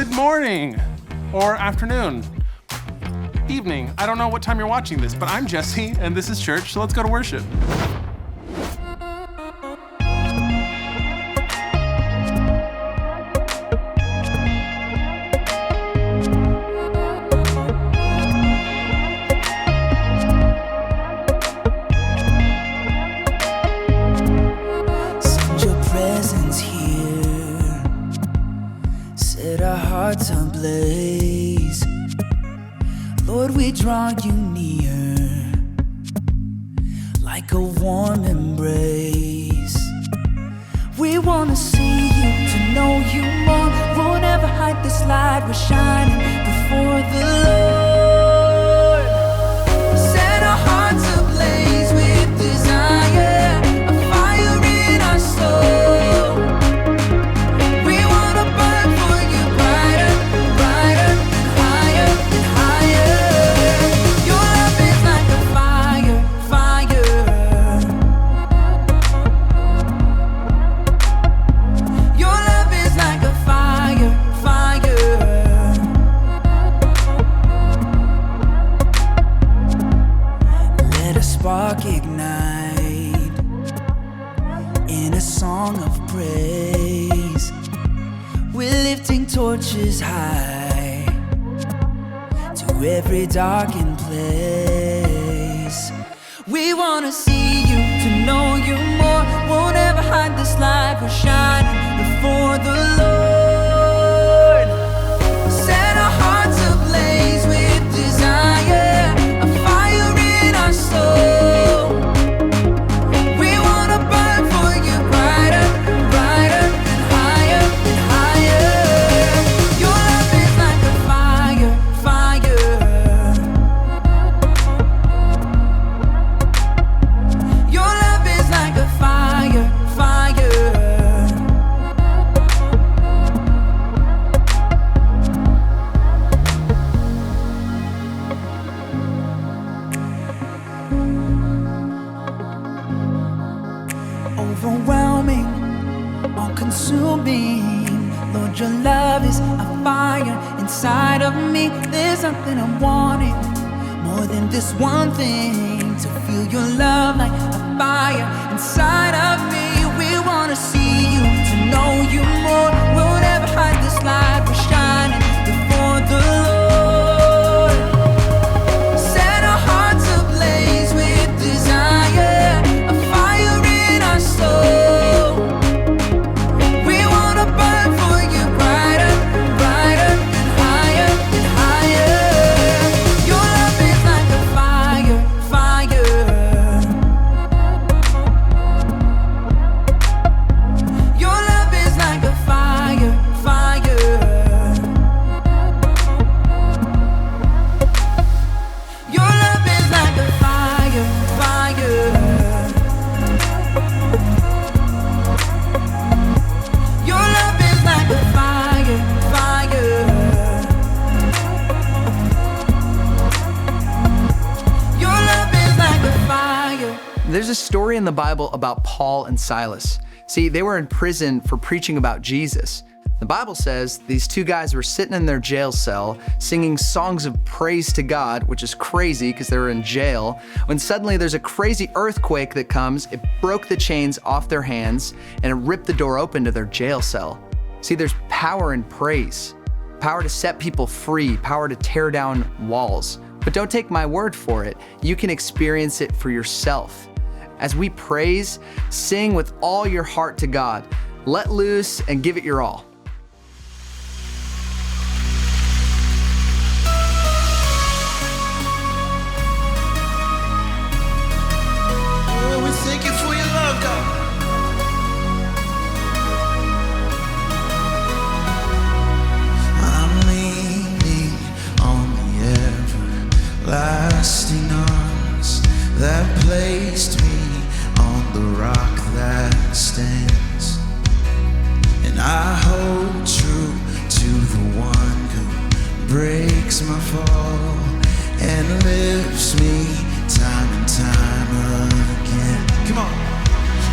Good morning, or afternoon, evening. I don't know what time you're watching this, but I'm Jesse, and this is church, so let's go to worship. Send your presence here, set our hearts ablaze. Lord, we draw you near, like a warm embrace. We wanna see you, to know you more. We'll never hide this light, we're shining before the Lord. Set our hearts ablaze with desire, a fire in our soul. We wanna burn for you brighter, brighter, and higher, and higher. Your love is like a fire, fire. Your love is like a fire, fire. Let a spark ignite in a song of praise. We're lifting torches high to every darkened place. We wanna see you, to know you more. We'll never hide this light, we're shining before the Lord. Set our hearts ablaze with desire, a fire in our soul. We wanna burn for you brighter, brighter, and higher, and higher. Your love is like a fire, fire. Your love is like a fire, fire. Overwhelming, all-consuming. Lord, your love is a fire inside of me. There's something I'm wanting more than this one thing, to feel your love like a fire inside of me. We wanna see you, to know you more. We'll never hide this light, we're shining before the Lord. Set our hearts ablaze with desire, a fire in our soul. We wanna burn for you brighter, brighter, and higher, and higher. Your love is like a fire, fire. Your love is like a fire, fire. Your love is like a fire, fire. Your love is like a fire, fire. Your love is like a fire. There's a story in the Bible about Paul and Silas. See, they were in prison for preaching about Jesus. The Bible says these two guys were sitting in their jail cell singing songs of praise to God, which is crazy because they were in jail, when suddenly there's a crazy earthquake that comes. It broke the chains off their hands and it ripped the door open to their jail cell. See, there's power in praise, power to set people free, power to tear down walls. But don't take my word for it. You can experience it for yourself. As we praise, sing with all your heart to God. Let loose and give it your all. Oh, we thank you for your love, God. I'm leaning on the everlasting arms that placed me on the rock that stands. And I hold true to the one who breaks my fall and lifts me time and time again. Come on.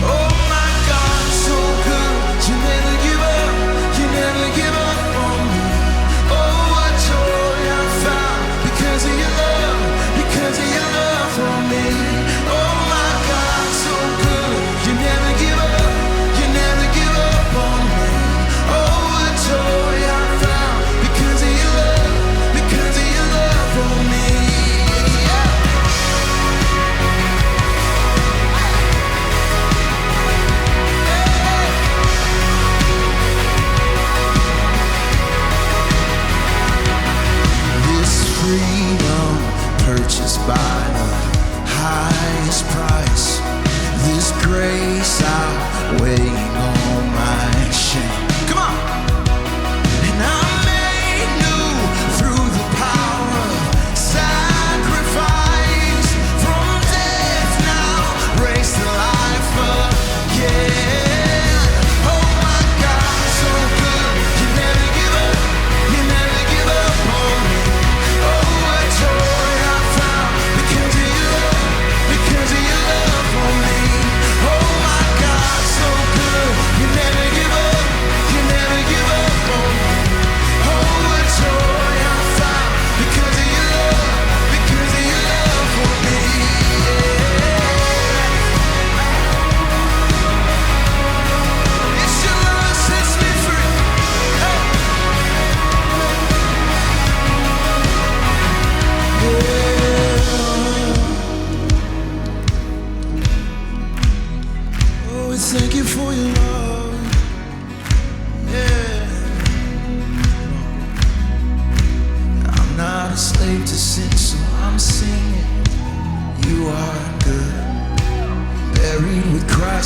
Oh my God, so good. You never give up on me.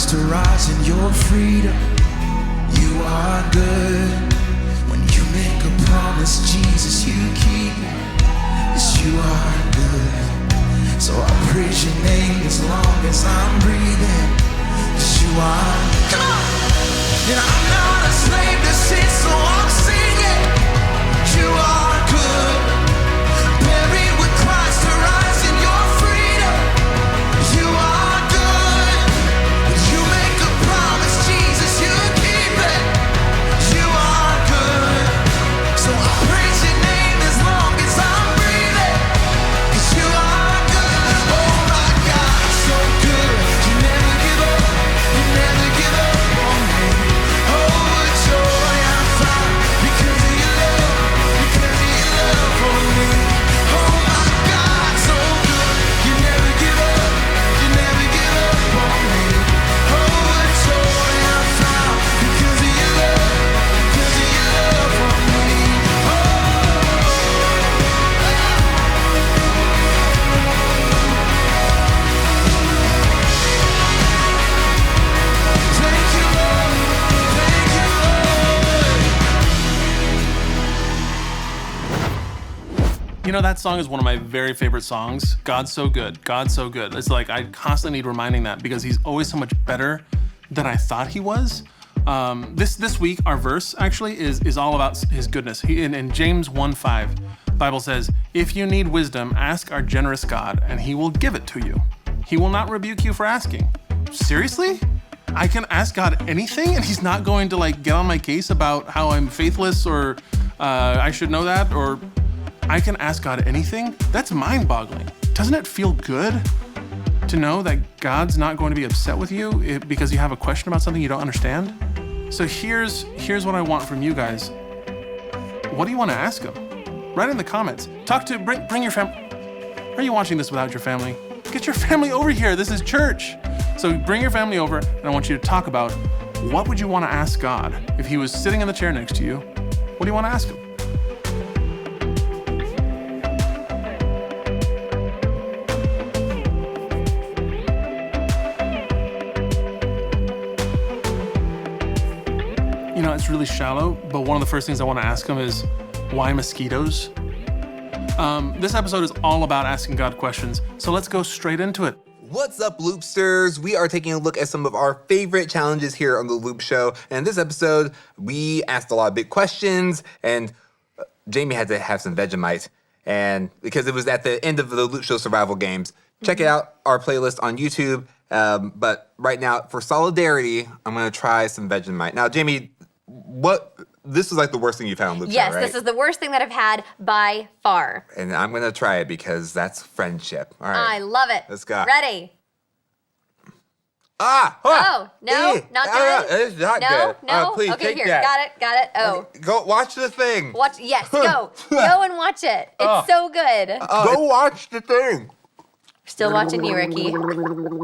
Christ to rise in your freedom. You are good. When you make a promise, Jesus, you keep it. Yes, you are good. So I praise your name as long as I'm breathing. Yes, you are. Come on! And I'm not a slave to sin, so I'm singing. You are good. Buried with Christ to rise in your freedom. You are good. When you make a promise, Jesus, you keep it. You are good. So I praise your name as long as I'm breathing. 'Cause you are good. Oh my God, so good. You never give up. You never give up on me. Oh, what joy I find because of your love. Because of your love for me. Oh my God, so good. You never give up. You never give up on me. Oh, what joy I found because of your love. Because of your love for me. Thank you, Lord. Thank you, Lord. You know, that song is one of my very favorite songs. God's so good. God's so good. It's like I constantly need reminding that because he's always so much better than I thought he was. This week, our verse actually is all about his goodness. In James 1:5, Bible says, "If you need wisdom, ask our generous God, and he will give it to you. He will not rebuke you for asking." Seriously? I can ask God anything, and he's not going to like get on my case about how I'm faithless or I should know that, or I can ask God anything? That's mind-boggling. Doesn't it feel good to know that God's not going to be upset with you because you have a question about something you don't understand? So here's what I want from you guys. What do you want to ask him? Write in the comments. Bring your family. Are you watching this without your family? Get your family over here. This is church. So bring your family over, and I want you to talk about what would you want to ask God if he was sitting in the chair next to you. What do you want to ask him? You know, it's really shallow, but one of the first things I want to ask him is, why mosquitoes? This episode is all about asking God questions, so let's go straight into it. What's up, Loopsters? We are taking a look at some of our favorite challenges here on The Loop Show. And in this episode, we asked a lot of big questions, and Jamie had to have some Vegemite, and because it was at the end of the Loop Show survival games. Check it out, our playlist on YouTube. But right now, for solidarity, I'm going to try some Vegemite. Now, Jamie, this is like the worst thing you've had on Loop Show, right? Yes, this is the worst thing that I've had by far. And I'm going to try it because that's friendship. All right. I love it. Let's go. Ready? Oh, no, not good. It's not No, good. no. Please, okay, take here, that. got it. Oh, Go watch the thing. watch. Yes, go and watch it. It's so good. Go watch the thing. Still watching you, Ricky. Do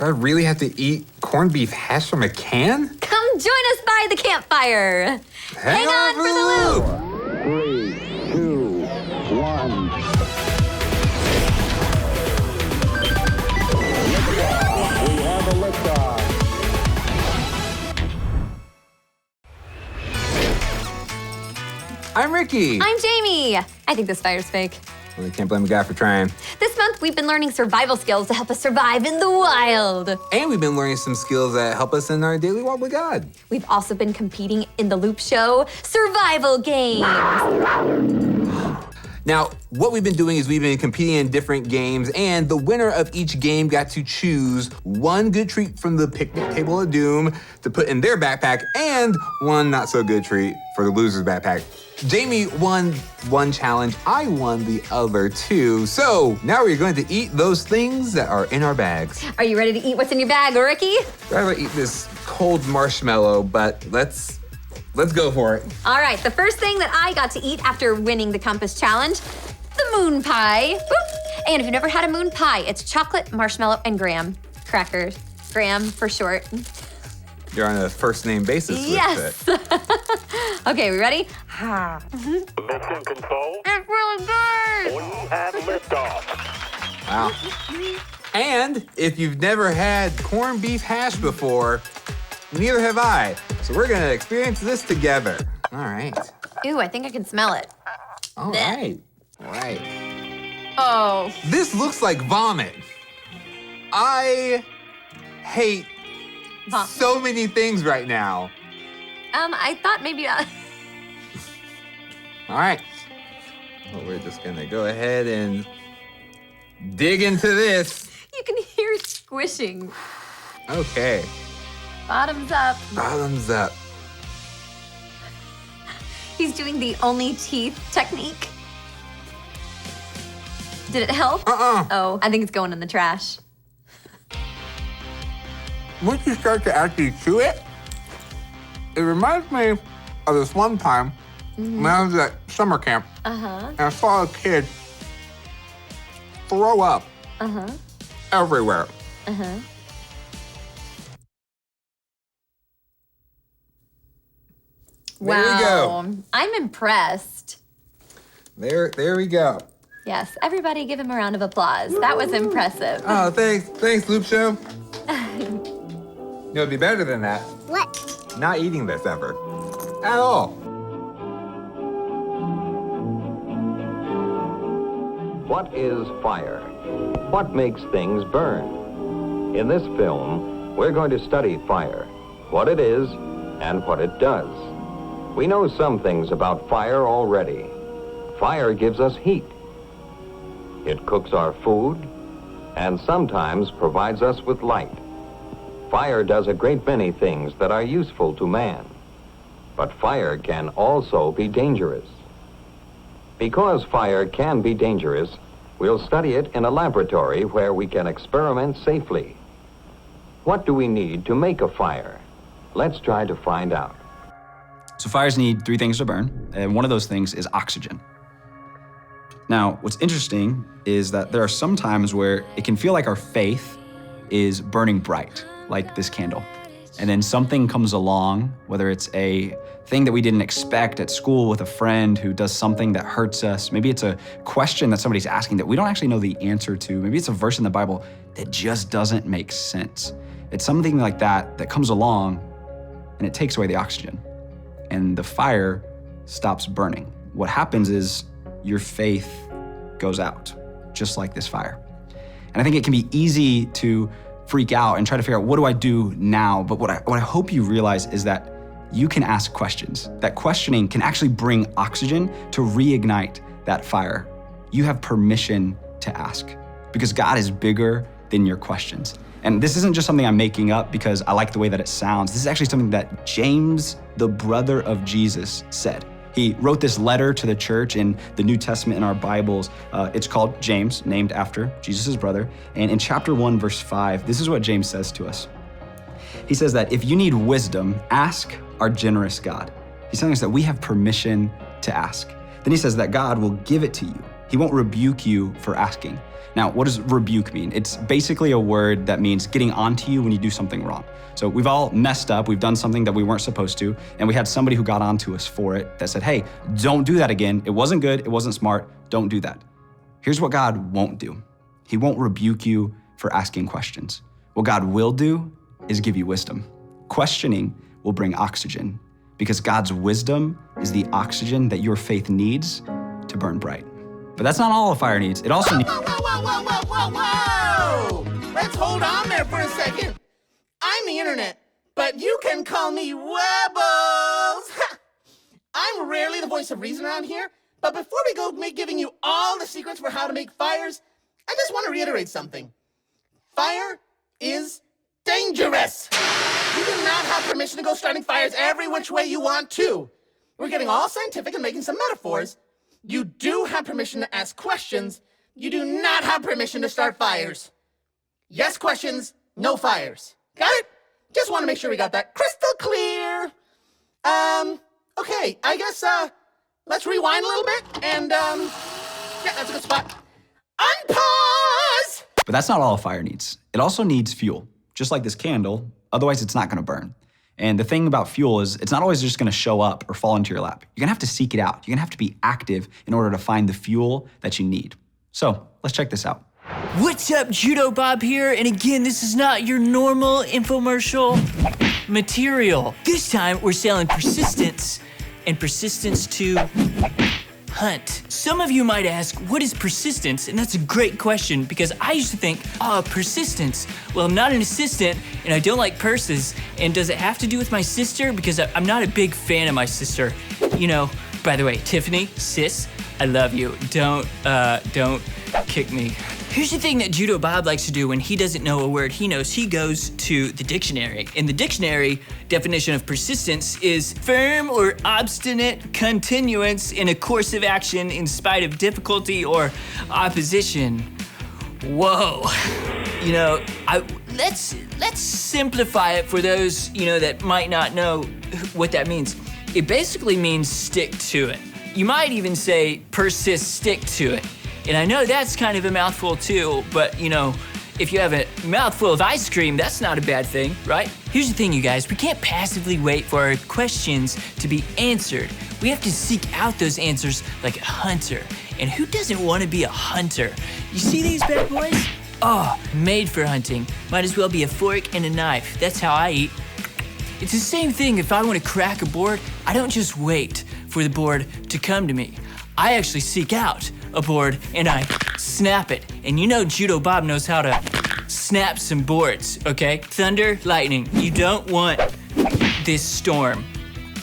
I really have to eat corned beef hash from a can? Come join us by the campfire. Hang on for the loop. 3, 2, 1. Liftoff. We have a liftoff. I'm Ricky. I'm Jamie. I think this fire's fake. Well, I can't blame a guy for trying. This month, we've been learning survival skills to help us survive in the wild. And we've been learning some skills that help us in our daily walk with God. We've also been competing in the Loop Show survival games. Now, what we've been doing is we've been competing in different games, and the winner of each game got to choose one good treat from the picnic table of doom to put in their backpack, and one not so good treat for the loser's backpack. Jamie won one challenge, I won the other two. So now we're going to eat those things that are in our bags. Are you ready to eat what's in your bag, Ricky? I'd rather eat this cold marshmallow, but let's go for it. All right, the first thing that I got to eat after winning the Compass Challenge, the moon pie. Boop. And if you've never had a moon pie, it's chocolate, marshmallow, and graham crackers. Graham for short. You're on a first name basis with Yes. it. Okay, we ready? Mission control, It's really good. we have liftoff. Wow. And if you've never had corned beef hash before, neither have I. So we're gonna experience this together. All right. Ooh, I think I can smell it. All right. All right. Oh. This looks like vomit. I hate so many things right now. I thought maybe. All right. Well, we're just gonna go ahead and dig into this. You can hear it squishing. Okay. Bottoms up. Bottoms up. He's doing the only teeth technique. Did it help? Oh, I think it's going in the trash. Once you start to actually chew it, it reminds me of this one time when I was at summer camp and I saw a kid throw up everywhere. Wow. There we go. I'm impressed. There we go. Yes, everybody give him a round of applause. That was impressive. Oh, thanks, Loop Show. It'll be better than that. What? Not eating this ever. At all. What is fire? What makes things burn? In this film, we're going to study fire, what it is and what it does. We know some things about fire already. Fire gives us heat. It cooks our food and sometimes provides us with light. Fire does a great many things that are useful to man. But fire can also be dangerous. Because fire can be dangerous, we'll study it in a laboratory where we can experiment safely. What do we need to make a fire? Let's try to find out. So fires need 3 things to burn, and one of those things is oxygen. Now, what's interesting is that there are some times where it can feel like our faith is burning bright, like this candle. And then something comes along, whether it's a thing that we didn't expect at school with a friend who does something that hurts us. Maybe it's a question that somebody's asking that we don't actually know the answer to. Maybe it's a verse in the Bible that just doesn't make sense. It's something like that that comes along and it takes away the oxygen and the fire stops burning. What happens is your faith goes out, just like this fire. And I think it can be easy to freak out and try to figure out, what do I do now? But what I hope you realize is that you can ask questions. That questioning can actually bring oxygen to reignite that fire. You have permission to ask because God is bigger than your questions. And this isn't just something I'm making up because I like the way that it sounds. This is actually something that James, the brother of Jesus, said. He wrote this letter to the church in the New Testament in our Bibles. It's called James, named after Jesus' brother. And in chapter 1, verse 5, this is what James says to us. He says that if you need wisdom, ask our generous God. He's telling us that we have permission to ask. Then he says that God will give it to you. He won't rebuke you for asking. Now, what does rebuke mean? It's basically a word that means getting onto you when you do something wrong. So we've all messed up, we've done something that we weren't supposed to, and we had somebody who got onto us for it that said, hey, don't do that again. It wasn't good, it wasn't smart, don't do that. Here's what God won't do. He won't rebuke you for asking questions. What God will do is give you wisdom. Questioning will bring oxygen because God's wisdom is the oxygen that your faith needs to burn bright. But that's not all a fire needs. It also needs... Whoa! Let's hold on there for a second. I'm the internet, but you can call me Webbles. I'm rarely the voice of reason around here, but before we go giving you all the secrets for how to make fires, I just want to reiterate something. Fire is dangerous. You do not have permission to go starting fires every which way you want to. We're getting all scientific and making some metaphors. You do have permission to ask questions. You do not have permission to start fires. Yes questions, no fires. Got it? Just want to make sure we got that crystal clear. Okay, I guess, let's rewind a little bit and, yeah, that's a good spot. Unpause! But that's not all a fire needs. It also needs fuel, just like this candle, otherwise it's not gonna burn. And the thing about fuel is it's not always just gonna show up or fall into your lap. You're gonna have to seek it out. You're gonna have to be active in order to find the fuel that you need. So let's check this out. What's up, Judo Bob here, and again, this is not your normal infomercial material. This time, we're selling persistence, and persistence to hunt. Some of you might ask, what is persistence? And that's a great question, because I used to think, persistence. Well, I'm not an assistant, and I don't like purses, and does it have to do with my sister? Because I'm not a big fan of my sister. You know, by the way, Tiffany, sis, I love you. Don't kick me. Here's the thing that Judo Bob likes to do when he doesn't know a word he knows. He goes to the dictionary. In the dictionary, definition of persistence is firm or obstinate continuance in a course of action in spite of difficulty or opposition. Whoa. You know, let's simplify it for those, that might not know what that means. It basically means stick to it. You might even say persist, stick to it. And I know that's kind of a mouthful too, but if you have a mouthful of ice cream, that's not a bad thing, right? Here's the thing, you guys, we can't passively wait for our questions to be answered. We have to seek out those answers like a hunter. And who doesn't want to be a hunter? You see these bad boys? Oh, made for hunting. Might as well be a fork and a knife. That's how I eat. It's the same thing if I want to crack a board, I don't just wait for the board to come to me. I actually seek out a board and I snap it. And Judo Bob knows how to snap some boards, okay? Thunder, lightning, you don't want this storm.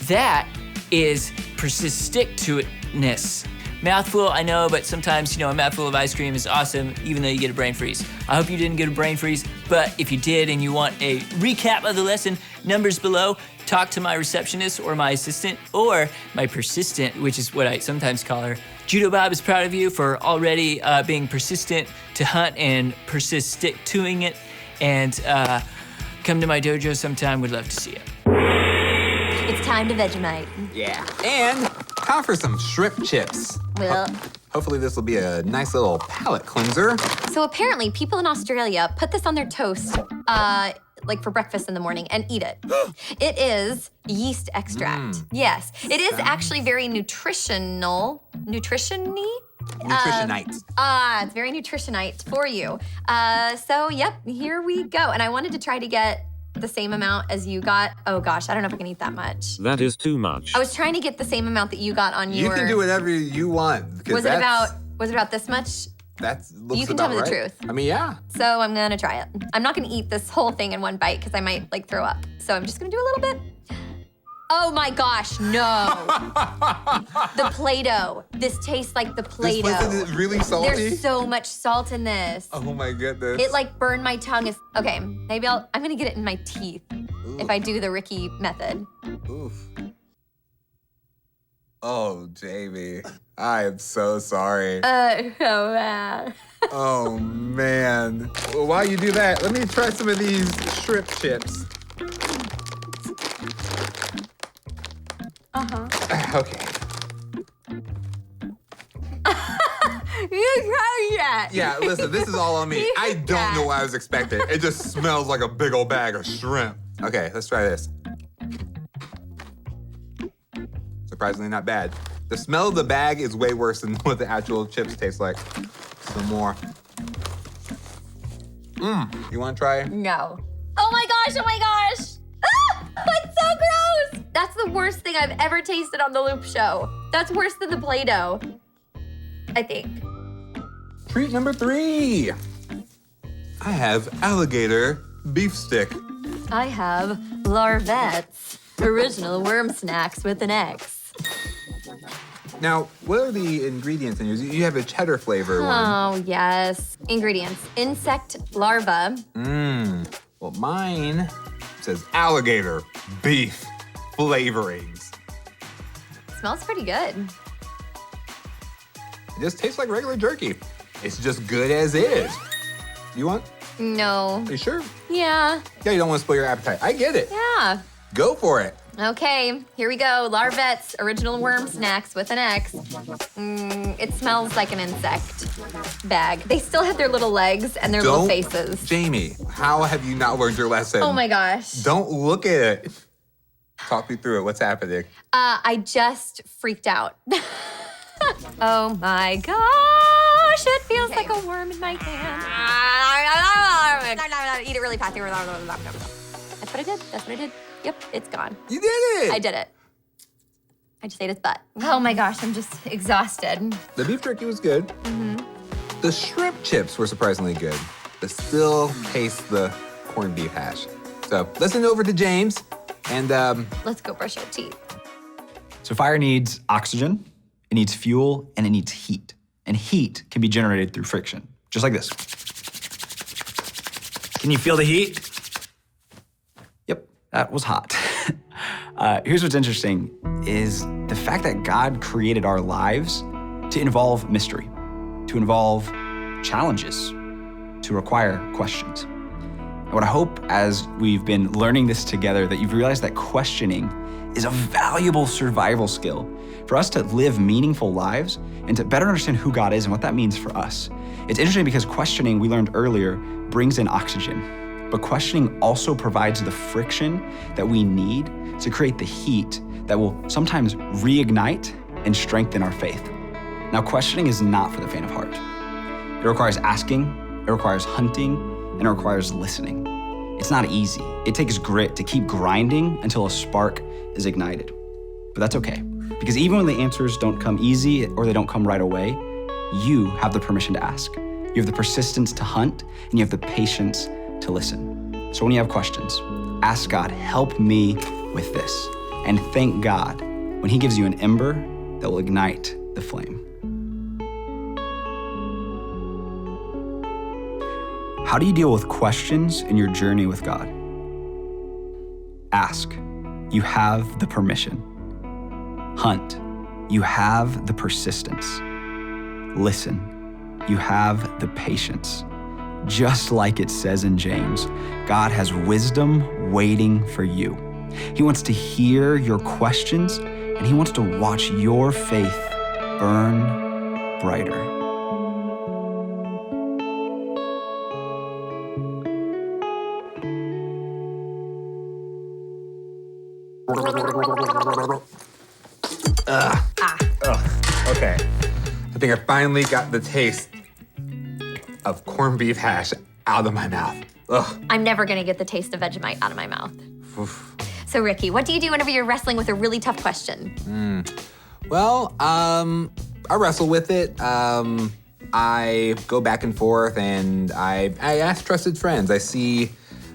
That is persist stick to itness. Mouthful, I know, but sometimes, a mouthful of ice cream is awesome, even though you get a brain freeze. I hope you didn't get a brain freeze, but if you did and you want a recap of the lesson, numbers below, talk to my receptionist or my assistant or my persistent, which is what I sometimes call her. Judo Bob is proud of you for already being persistent to hunt and persist stick toing it. And come to my dojo sometime, would love to see you. It's time to Vegemite. Yeah, and time for some shrimp chips. Well, Hopefully this will be a nice little palate cleanser. so apparently people in Australia put this on their toast, for breakfast in the morning and eat it. It is yeast extract. Yes, it is actually very nutrition-y. Nutritionite. It's very nutritionite for you. So yep, here we go. And I wanted to try to get the same amount as you got. Oh gosh, I don't know if I can eat that much. That is too much. I was trying to get the same amount that you got on your. You can do whatever you want. Was it about this much? You can tell me the truth. I mean, yeah. So I'm gonna try it. I'm not gonna eat this whole thing in one bite because I might throw up. So I'm just gonna do a little bit. Oh my gosh, no. The Play-Doh. This tastes like the Play-Doh. This is really salty? There's so much salt in this. Oh my goodness. It burned my tongue. Okay, maybe I'm gonna get it in my teeth if I do the Ricky method. Oof. Oh, Jamie, I am so sorry. Oh man. Oh man. Well, while you do that, let me try some of these shrimp chips. Okay. You tried that. Yeah, listen, this is all on me. I don't know what I was expecting. It just smells like a big old bag of shrimp. Okay, let's try this. Surprisingly not bad. The smell of the bag is way worse than what the actual chips taste like. Some more. You wanna try? No. Oh my gosh, oh my gosh. That's so gross. That's the worst thing I've ever tasted on the Loop Show. That's worse than the Play-Doh, I think. Treat number 3. I have alligator beef stick. I have Larvettes, original worm snacks with an X. Now, what are the ingredients in yours? You have a cheddar flavor one. Oh, yes. Ingredients, insect larva. Well, mine says alligator beef flavorings. Smells pretty good. It just tastes like regular jerky. It's just good as is. You want? No. Are you sure? Yeah. Yeah, you don't want to spoil your appetite. I get it. Yeah. Go for it. Okay, here we go. Larvettes, original worm snacks with an X. It smells like an insect bag. They still have their little legs and their little faces. Jamie, how have you not learned your lesson? Oh my gosh. Don't look at it. Talk me through it. What's happening? I just freaked out. Oh my gosh, it feels like a worm in my hand. Eat it really fast. That's what I did. That's what I did. Yep, it's gone. You did it! I did it. I just ate his butt. Oh my gosh, I'm just exhausted. The beef jerky was good. The shrimp chips were surprisingly good, but still taste the corned beef hash. So let's send it over to James, and Let's go brush our teeth. So fire needs oxygen, it needs fuel, and it needs heat. And heat can be generated through friction, just like this. Can you feel the heat? Yep, that was hot. Here's what's interesting is the fact that God created our lives to involve mystery, to involve challenges, to require questions. And what I hope as we've been learning this together that you've realized that questioning is a valuable survival skill for us to live meaningful lives and to better understand who God is and what that means for us. It's interesting because questioning, we learned earlier, brings in oxygen, but questioning also provides the friction that we need to create the heat that will sometimes reignite and strengthen our faith. Now, questioning is not for the faint of heart. It requires asking, it requires hunting, and it requires listening. It's not easy. It takes grit to keep grinding until a spark is ignited. But that's okay, because even when the answers don't come easy or they don't come right away, you have the permission to ask. You have the persistence to hunt, and you have the patience to listen. So when you have questions, ask God, help me with this. And thank God when He gives you an ember that will ignite the flame. How do you deal with questions in your journey with God? Ask. You have the permission. Hunt. You have the persistence. Listen. You have the patience. Just like it says in James, God has wisdom waiting for you. He wants to hear your questions, and He wants to watch your faith burn brighter. Okay. I think I finally got the taste of corned beef hash out of my mouth. Ugh. I'm never gonna get the taste of Vegemite out of my mouth. So Ricky, what do you do whenever you're wrestling with a really tough question? Well, I wrestle with it. I go back and forth, and I ask trusted friends. I see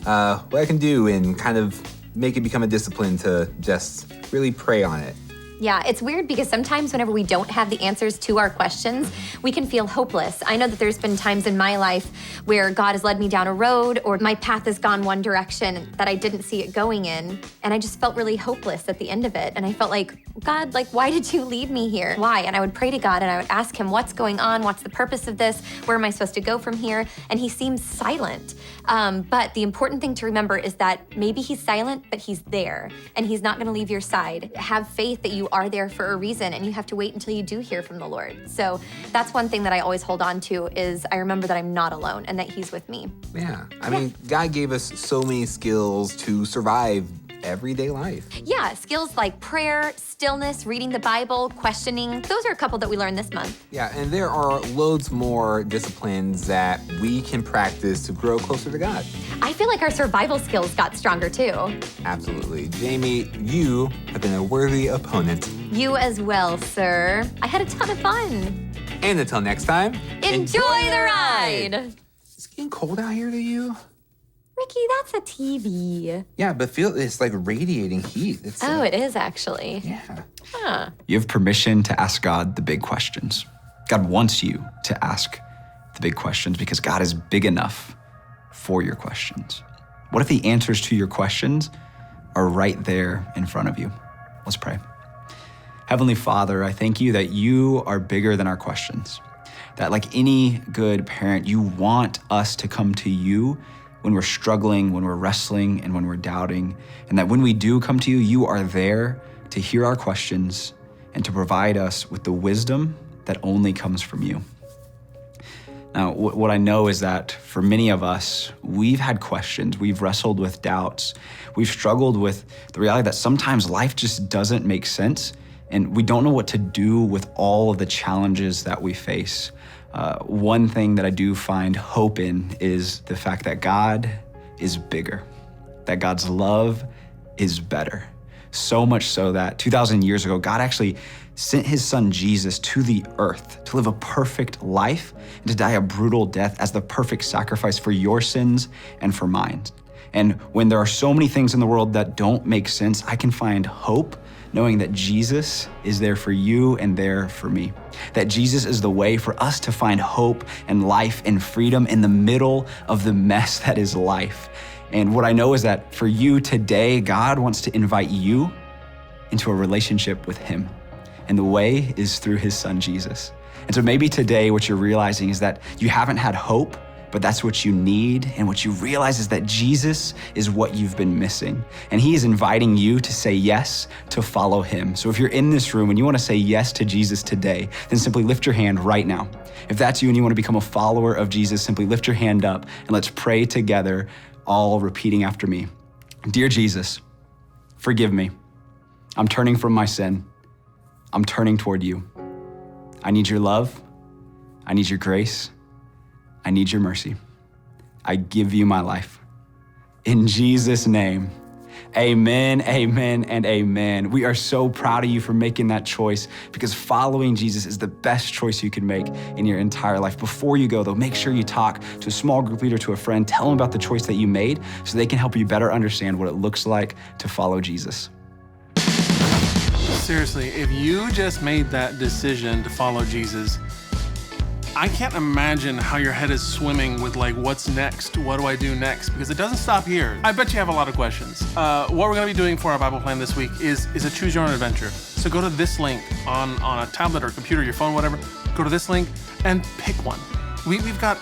what I can do and kind of make it become a discipline to just really pray on it. Yeah, it's weird because sometimes whenever we don't have the answers to our questions, we can feel hopeless. I know that there's been times in my life where God has led me down a road or my path has gone one direction that I didn't see it going in. And I just felt really hopeless at the end of it. And I felt like, God, like, why did you lead me here? Why? And I would pray to God and I would ask Him, what's going on? What's the purpose of this? Where am I supposed to go from here? And He seems silent. But the important thing to remember is that maybe He's silent, but He's there. And He's not gonna leave your side. Have faith that you are there for a reason, and you have to wait until you do hear from the Lord. So that's one thing that I always hold on to is I remember that I'm not alone and that He's with me. Yeah. I mean, God gave us so many skills to survive everyday life. Yeah, skills like prayer, stillness, reading the Bible, questioning. Those are a couple that we learned this month. Yeah, and there are loads more disciplines that we can practice to grow closer to God. I feel like our survival skills got stronger too. Absolutely. Jamie, you have been a worthy opponent. You as well, sir. I had a ton of fun. And until next time, Enjoy the ride! It's getting cold out here to you? Ricky, that's a TV. Yeah, but it's like radiating heat. Oh, it is actually. Yeah. Huh. You have permission to ask God the big questions. God wants you to ask the big questions because God is big enough for your questions. What if the answers to your questions are right there in front of you? Let's pray. Heavenly Father, I thank you that you are bigger than our questions. That like any good parent, you want us to come to you when we're struggling, when we're wrestling, and when we're doubting. And that when we do come to you, you are there to hear our questions and to provide us with the wisdom that only comes from you. Now, what I know is that for many of us, we've had questions, we've wrestled with doubts, we've struggled with the reality that sometimes life just doesn't make sense, and we don't know what to do with all of the challenges that we face. One thing that I do find hope in is the fact that God is bigger, that God's love is better. So much so that 2,000 years ago, God actually sent his son Jesus to the earth to live a perfect life and to die a brutal death as the perfect sacrifice for your sins and for mine. And when there are so many things in the world that don't make sense, I can find hope knowing that Jesus is there for you and there for me. That Jesus is the way for us to find hope and life and freedom in the middle of the mess that is life. And what I know is that for you today, God wants to invite you into a relationship with him. And the way is through his son, Jesus. And so maybe today what you're realizing is that you haven't had hope, but that's what you need. And what you realize is that Jesus is what you've been missing. And he is inviting you to say yes, to follow him. So if you're in this room and you want to say yes to Jesus today, then simply lift your hand right now. If that's you and you want to become a follower of Jesus, simply lift your hand up and let's pray together, all repeating after me. Dear Jesus, forgive me. I'm turning from my sin. I'm turning toward you. I need your love. I need your grace. I need your mercy. I give you my life. In Jesus' name, amen, amen, and amen. We are so proud of you for making that choice because following Jesus is the best choice you can make in your entire life. Before you go, though, make sure you talk to a small group leader, to a friend, tell them about the choice that you made so they can help you better understand what it looks like to follow Jesus. Seriously, if you just made that decision to follow Jesus, I can't imagine how your head is swimming with like, what's next? What do I do next? Because it doesn't stop here. I bet you have a lot of questions. What we're gonna be doing for our Bible plan this week is a choose your own adventure. So go to this link on a tablet or computer, your phone, whatever. Go to this link and pick one. We've got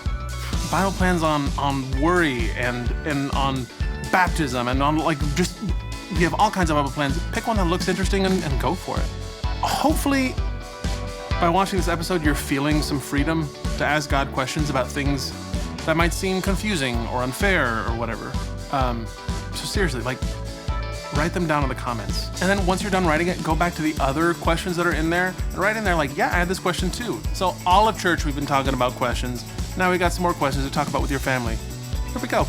Bible plans on worry and on baptism and on like just, we have all kinds of Bible plans. Pick one that looks interesting and go for it. Hopefully, by watching this episode, you're feeling some freedom to ask God questions about things that might seem confusing or unfair or whatever. So seriously, like, write them down in the comments. And then once you're done writing it, go back to the other questions that are in there and write in there like, yeah, I had this question too. So all of church, we've been talking about questions. Now we got some more questions to talk about with your family. Here we go.